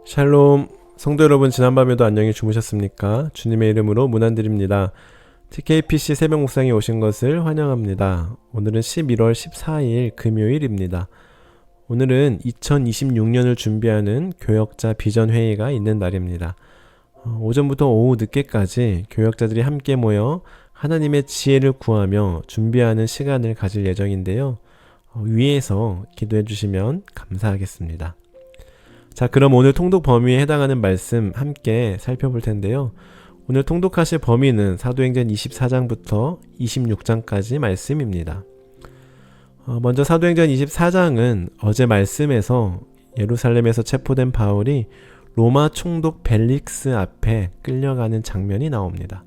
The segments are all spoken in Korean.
샬롬, 성도 여러분, 지난밤에도 안녕히 주무셨습니까? 주님의 이름으로 문안드립니다. TKPC 새벽 묵상에 오신 것을 환영합니다. 오늘은 11월 14일 금요일입니다. 오늘은 2026년을 준비하는 교역자 비전회의가 있는 날입니다. 오전부터 오후 늦게까지 교역자들이 함께 모여 하나님의 지혜를 구하며 준비하는 시간을 가질 예정인데요. 위에서 기도해 주시면 감사하겠습니다. 자, 그럼 오늘 통독 범위에 해당하는 말씀 함께 살펴볼 텐데요. 오늘 통독하실 범위는 사도행전 24장부터 26장까지 말씀입니다. 먼저 사도행전 24장은 어제 말씀에서 예루살렘에서 체포된 바울이 로마 총독 벨릭스 앞에 끌려가는 장면이 나옵니다.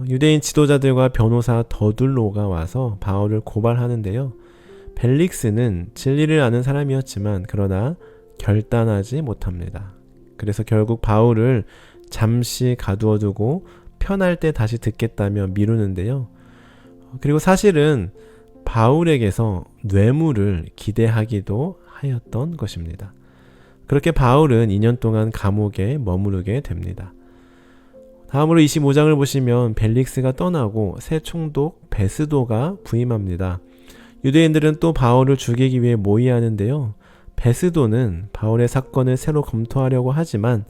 유대인 지도자들과 변호사 더둘로가 와서 바울을 고발하는데요. 벨릭스는 진리를 아는 사람이었지만 그러나 결단하지 못합니다. 그래서 결국 바울을 잠시 가두어두고 편할 때 다시 듣겠다며 미루는데요. 그리고 사실은 바울에게서 뇌물을 기대하기도 하였던 것입니다. 그렇게 바울은 2년 동안 감옥에 머무르게 됩니다. 다음으로 25장을 보시면 벨릭스가 떠나고 새 총독 베스도가 부임합니다. 유대인들은 또 바울을 죽이기 위해 모의하는데요. 베스도는 바울의 사건을 새로 검토하려고 하지만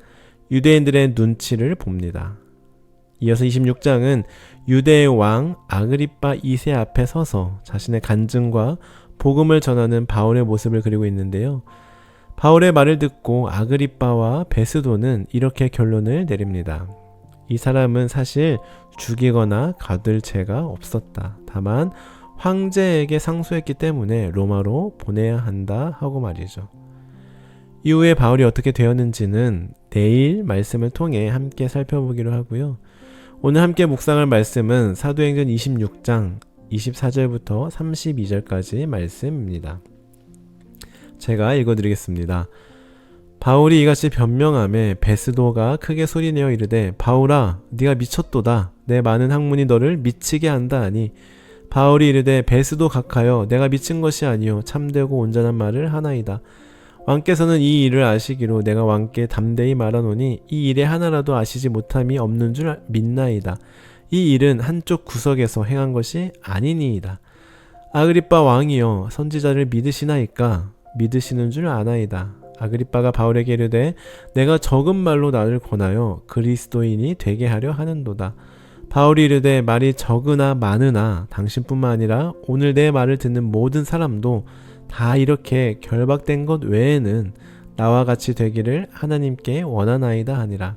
유대인들의 눈치를 봅니다. 이어서 26장은 유대의 왕 아그리빠 2세 앞에 서서 자신의 간증과 복음을 전하는 바울의 모습을 그리고 있는데요. 바울의 말을 듣고 아그리빠와 베스도는 이렇게 결론을 내립니다. 이 사람은 사실 죽이거나 가둘 죄가 없었다. 다만 황제에게 상소했기 때문에 로마로 보내야 한다 하고 말이죠. 이후에 바울이 어떻게 되었는지는 내일 말씀을 통해 함께 살펴보기로 하고요. 오늘 함께 묵상할 말씀은 사도행전 26장 24절부터 32절까지 말씀입니다. 제가 읽어드리겠습니다. 바울이 이같이 변명하매 베스도가 크게 소리내어 이르되 바울아 네가 미쳤도다. 내 많은 학문이 너를 미치게 한다 하니 바울이 이르되 베스도 각하여 내가 미친 것이 아니요 참되고 온전한 말을 하나이다. 왕께서는 이 일을 아시기로 내가 왕께 담대히 말하노니 이 일에 하나라도 아시지 못함이 없는 줄 믿나이다. 이 일은 한쪽 구석에서 행한 것이 아니니이다. 아그리빠 왕이여 선지자를 믿으시나이까? 믿으시는 줄 아나이다. 아그리빠가 바울에게 이르되 내가 적은 말로 나를 권하여 그리스도인이 되게 하려 하는도다. 바울이 이르되 말이 적으나 많으나 당신뿐만 아니라 오늘 내 말을 듣는 모든 사람도 다 이렇게 결박된 것 외에는 나와 같이 되기를 하나님께 원하나이다 하니라.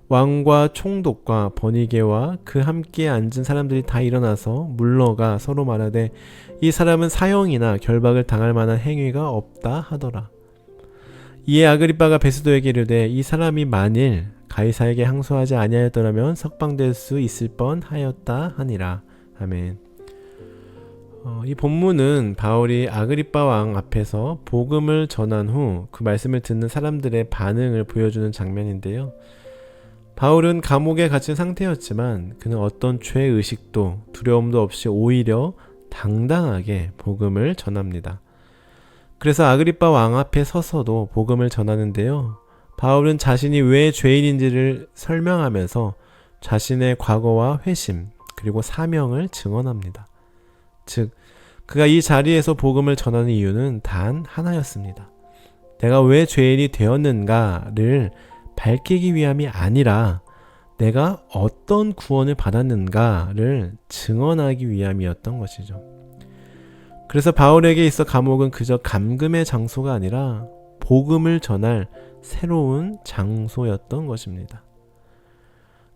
왕과 총독과 버니게와 그 함께 앉은 사람들이 다 일어나서 물러가 서로 말하되 이 사람은 사형이나 결박을 당할 만한 행위가 없다 하더라. 이에 아그리빠가 베스도에게 이르되 이 사람이 만일 가이사에게 항소하지 아니하였더라면 석방될 수 있을 뻔하였다 하니라. 아멘. 이 본문은 바울이 아그리빠 왕 앞에서 복음을 전한 후 그 말씀을 듣는 사람들의 반응을 보여주는 장면인데요. 바울은 감옥에 갇힌 상태였지만 그는 어떤 죄의식도 두려움도 없이 오히려 당당하게 복음을 전합니다. 그래서 아그리빠 왕 앞에 서서도 복음을 전하는데요. 바울은 자신이 왜 죄인인지를 설명하면서 자신의 과거와 회심 그리고 사명을 증언합니다. 즉, 그가 이 자리에서 복음을 전하는 이유는 단 하나였습니다. 내가 왜 죄인이 되었는가를 밝히기 위함이 아니라 내가 어떤 구원을 받았는가를 증언하기 위함이었던 것이죠. 그래서 바울에게 있어 감옥은 그저 감금의 장소가 아니라 복음을 전할 새로운 장소였던 것입니다.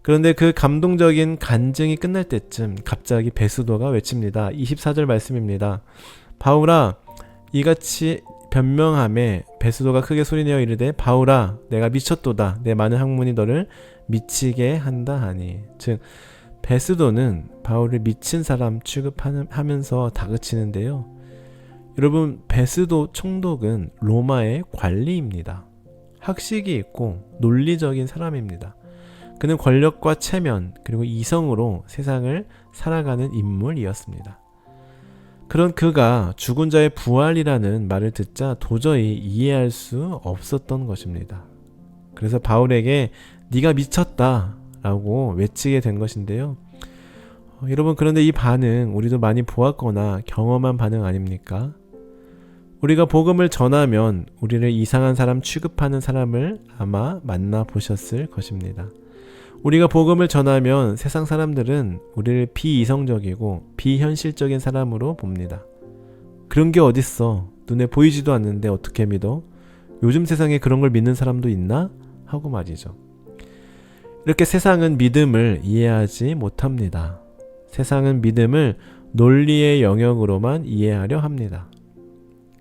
그런데 그 감동적인 간증이 끝날 때쯤 갑자기 베스도가 외칩니다. 24절 말씀입니다. 바울아 이같이 변명하매 베스도가 크게 소리내어 이르되 바울아 내가 미쳤도다. 내 많은 학문이 너를 미치게 한다 하니. 즉 베스도는 바울을 미친 사람 취급하면서 다그치는데요. 여러분 베스도 총독은 로마의 관리입니다. 학식이 있고 논리적인 사람입니다. 그는 권력과 체면 그리고 이성으로 세상을 살아가는 인물이었습니다. 그런 그가 죽은 자의 부활이라는 말을 듣자 도저히 이해할 수 없었던 것입니다. 그래서 바울에게 네가 미쳤다 라고 외치게 된 것인데요. 여러분, 그런데 이 반응 우리도 많이 보았거나 경험한 반응 아닙니까? 우리가 복음을 전하면 우리를 이상한 사람 취급하는 사람을 아마 만나보셨을 것입니다. 우리가 복음을 전하면 세상 사람들은 우리를 비이성적이고 비현실적인 사람으로 봅니다. 그런 게 어딨어? 눈에 보이지도 않는데 어떻게 믿어? 요즘 세상에 그런 걸 믿는 사람도 있나? 하고 말이죠. 이렇게 세상은 믿음을 이해하지 못합니다. 세상은 믿음을 논리의 영역으로만 이해하려 합니다.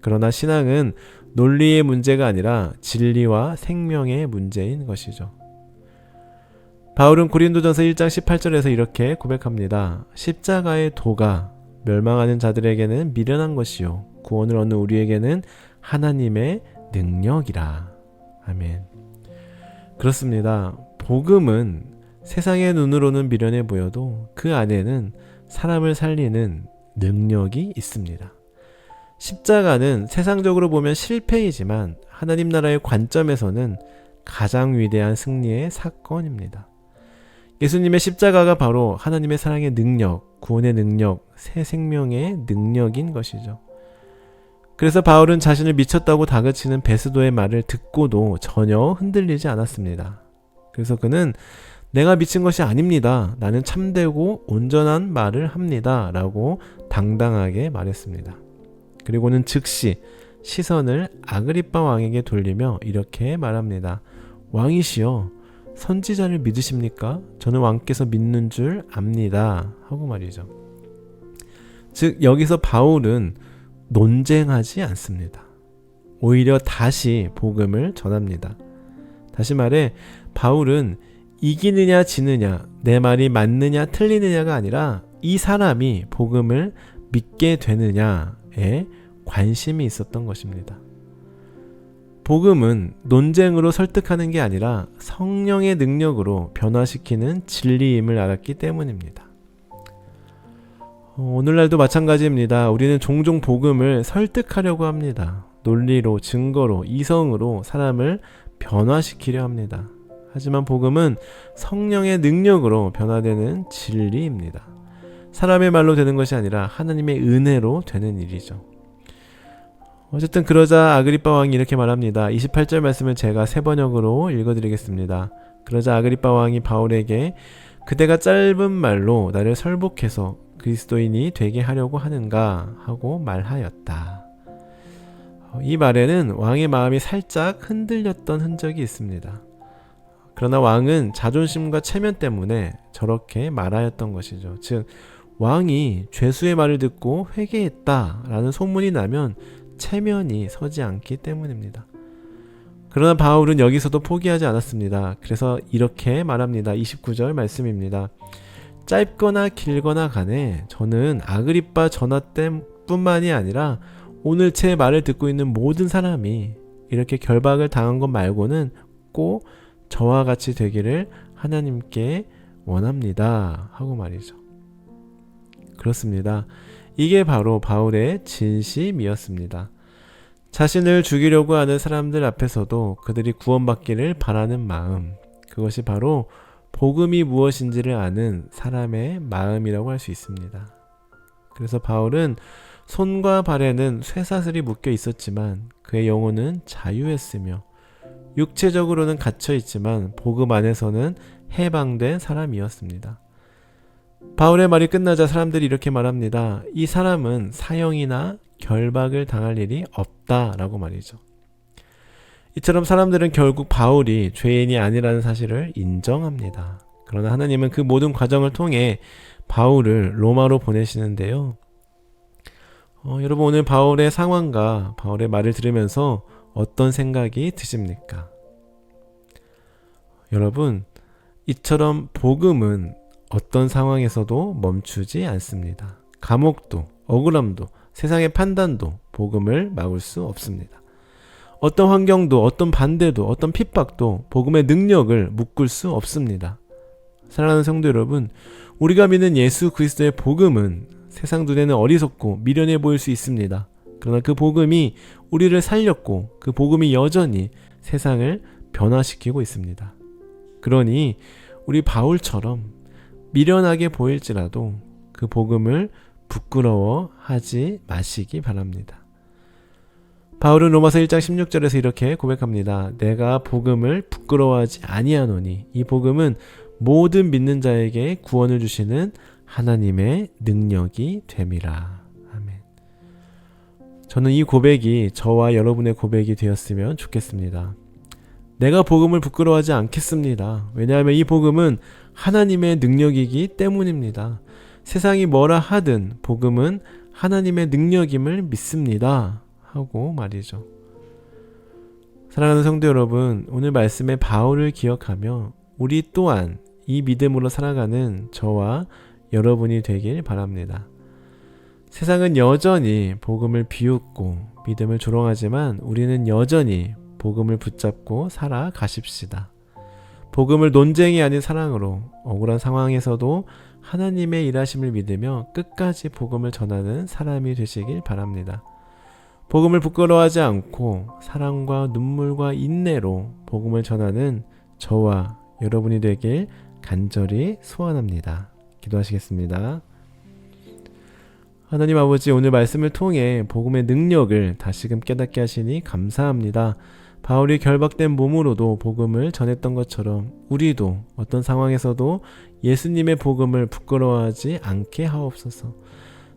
그러나 신앙은 논리의 문제가 아니라 진리와 생명의 문제인 것이죠. 바울은 고린도전서 1장 18절에서 이렇게 고백합니다. 십자가의 도가 멸망하는 자들에게는 미련한 것이요 구원을 얻는 우리에게는 하나님의 능력이라. 아멘. 그렇습니다. 복음은 세상의 눈으로는 미련해 보여도 그 안에는 사람을 살리는 능력이 있습니다. 십자가는 세상적으로 보면 실패이지만 하나님 나라의 관점에서는 가장 위대한 승리의 사건입니다. 예수님의 십자가가 바로 하나님의 사랑의 능력, 구원의 능력, 새 생명의 능력인 것이죠. 그래서 바울은 자신을 미쳤다고 다그치는 베스도의 말을 듣고도 전혀 흔들리지 않았습니다. 그래서 그는 내가 미친 것이 아닙니다. 나는 참되고 온전한 말을 합니다. 라고 당당하게 말했습니다. 그리고는 즉시 시선을 아그리빠 왕에게 돌리며 이렇게 말합니다. 왕이시여, 선지자를 믿으십니까? 저는 왕께서 믿는 줄 압니다. 하고 말이죠. 즉 여기서 바울은 논쟁하지 않습니다. 오히려 다시 복음을 전합니다. 다시 말해 바울은 이기느냐 지느냐, 내 말이 맞느냐 틀리느냐가 아니라 이 사람이 복음을 믿게 되느냐에 관심이 있었던 것입니다. 복음은 논쟁으로 설득하는 게 아니라 성령의 능력으로 변화시키는 진리임을 알았기 때문입니다. 오늘날도 마찬가지입니다. 우리는 종종 복음을 설득하려고 합니다. 논리로, 증거로, 이성으로 사람을 변화시키려 합니다. 하지만 복음은 성령의 능력으로 변화되는 진리입니다. 사람의 말로 되는 것이 아니라 하나님의 은혜로 되는 일이죠. 어쨌든 그러자 아그리빠 왕이 이렇게 말합니다. 28절 말씀을 제가 세 번역으로 읽어드리겠습니다. 그러자 아그리빠 왕이 바울에게 그대가 짧은 말로 나를 설복해서 그리스도인이 되게 하려고 하는가 하고 말하였다. 이 말에는 왕의 마음이 살짝 흔들렸던 흔적이 있습니다. 그러나 왕은 자존심과 체면 때문에 저렇게 말하였던 것이죠. 즉 왕이 죄수의 말을 듣고 회개했다라는 소문이 나면 체면이 서지 않기 때문입니다. 그러나 바울은 여기서도 포기하지 않았습니다. 그래서 이렇게 말합니다. 29절 말씀입니다. 짧거나 길거나 간에 저는 아그리빠 전하 때뿐만이 아니라 오늘 제 말을 듣고 있는 모든 사람이 이렇게 결박을 당한 것 말고는 꼭 저와 같이 되기를 하나님께 원합니다. 하고 말이죠. 그렇습니다. 이게 바로 바울의 진심이었습니다. 자신을 죽이려고 하는 사람들 앞에서도 그들이 구원받기를 바라는 마음, 그것이 바로 복음이 무엇인지를 아는 사람의 마음이라고 할 수 있습니다. 그래서 바울은 손과 발에는 쇠사슬이 묶여 있었지만 그의 영혼은 자유했으며 육체적으로는 갇혀 있지만 복음 안에서는 해방된 사람이었습니다. 바울의 말이 끝나자 사람들이 이렇게 말합니다. 이 사람은 사형이나 결박을 당할 일이 없다라고 말이죠. 이처럼 사람들은 결국 바울이 죄인이 아니라는 사실을 인정합니다. 그러나 하나님은 그 모든 과정을 통해 바울을 로마로 보내시는데요. 여러분 오늘 바울의 상황과 바울의 말을 들으면서 어떤 생각이 드십니까? 여러분, 이처럼 복음은 어떤 상황에서도 멈추지 않습니다. 감옥도, 억울함도, 세상의 판단도 복음을 막을 수 없습니다. 어떤 환경도, 어떤 반대도, 어떤 핍박도 복음의 능력을 묶을 수 없습니다. 사랑하는 성도 여러분, 우리가 믿는 예수 그리스도의 복음은 세상 눈에는 어리석고 미련해 보일 수 있습니다. 그러나 그 복음이 우리를 살렸고 그 복음이 여전히 세상을 변화시키고 있습니다. 그러니 우리 바울처럼 미련하게 보일지라도 그 복음을 부끄러워하지 마시기 바랍니다. 바울은 로마서 1장 16절에서 이렇게 고백합니다. 내가 복음을 부끄러워하지 아니하노니 이 복음은 모든 믿는 자에게 구원을 주시는 하나님의 능력이 됨이라. 아멘. 저는 이 고백이 저와 여러분의 고백이 되었으면 좋겠습니다. 내가 복음을 부끄러워하지 않겠습니다. 왜냐하면 이 복음은 하나님의 능력이기 때문입니다. 세상이 뭐라 하든 복음은 하나님의 능력임을 믿습니다. 하고 말이죠. 사랑하는 성도 여러분, 오늘 말씀의 바울을 기억하며 우리 또한 이 믿음으로 살아가는 저와 여러분이 되길 바랍니다. 세상은 여전히 복음을 비웃고 믿음을 조롱하지만 우리는 여전히 복음을 붙잡고 살아가십시다. 복음을 논쟁이 아닌 사랑으로 억울한 상황에서도 하나님의 일하심을 믿으며 끝까지 복음을 전하는 사람이 되시길 바랍니다. 복음을 부끄러워하지 않고 사랑과 눈물과 인내로 복음을 전하는 저와 여러분이 되길 간절히 소원합니다. 기도하시겠습니다. 하나님 아버지, 오늘 말씀을 통해 복음의 능력을 다시금 깨닫게 하시니 감사합니다. 바울이 결박된 몸으로도 복음을 전했던 것처럼 우리도 어떤 상황에서도 예수님의 복음을 부끄러워하지 않게 하옵소서.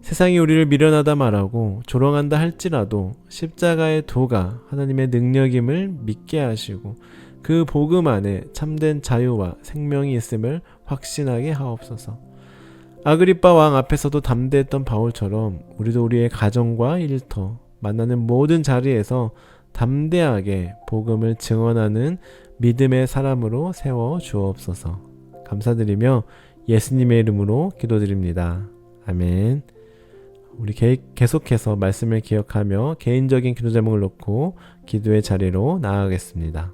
세상이 우리를 미련하다 말하고 조롱한다 할지라도 십자가의 도가 하나님의 능력임을 믿게 하시고 그 복음 안에 참된 자유와 생명이 있음을 확신하게 하옵소서. 아그리빠 왕 앞에서도 담대했던 바울처럼 우리도 우리의 가정과 일터, 만나는 모든 자리에서 담대하게 복음을 증언하는 믿음의 사람으로 세워 주옵소서. 감사드리며 예수님의 이름으로 기도드립니다. 아멘. 우리 계속해서 말씀을 기억하며 개인적인 기도 제목을 놓고 기도의 자리로 나아가겠습니다.